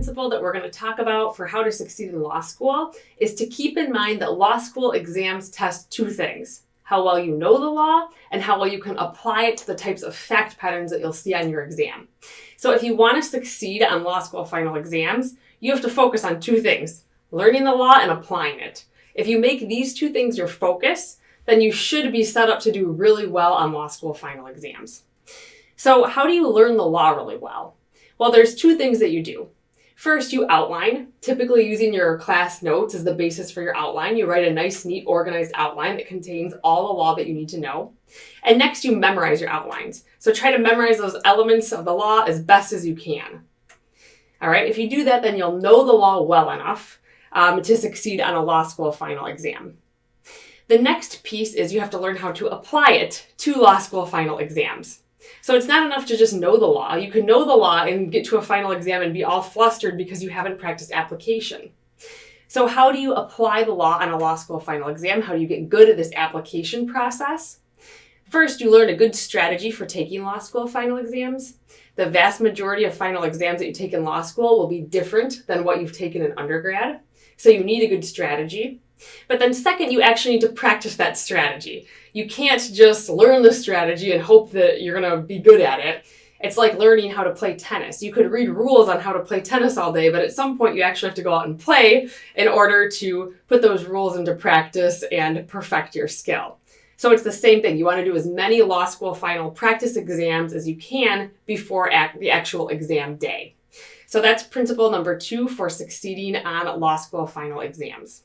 principle that we're going to talk about for how to succeed in law school is to keep in mind that law school exams test two things: how well you know the law and how well you can apply it to the types of fact patterns that you'll see on your exam. So if you want to succeed on law school final exams, you have to focus on two things: learning the law and applying it. If you make these two things your focus, then you should be set up to do really well on law school final exams. So how do you learn the law really well? Well, there's two things that you do. First, you outline, typically using your class notes as the basis for your outline. You write a nice, neat, organized outline that contains all the law that you need to know. And next, you memorize your outlines. So try to memorize those elements of the law as best as you can. All right, if you do that, then you'll know the law well enough to succeed on a law school final exam. The next piece is you have to learn how to apply it to law school final exams. So it's not enough to just know the law. You can know the law and get to a final exam and be all flustered because you haven't practiced application. So how do you apply the law on a law school final exam? How do you get good at this application process? First, you learn a good strategy for taking law school final exams. The vast majority of final exams that you take in law school will be different than what you've taken in undergrad. So you need a good strategy. But then second, you actually need to practice that strategy. You can't just learn the strategy and hope that you're going to be good at it. It's like learning how to play tennis. You could read rules on how to play tennis all day, but at some point you actually have to go out and play in order to put those rules into practice and perfect your skill. So it's the same thing. You want to do as many law school final practice exams as you can before the actual exam day. So that's principle number 2 for succeeding on law school final exams.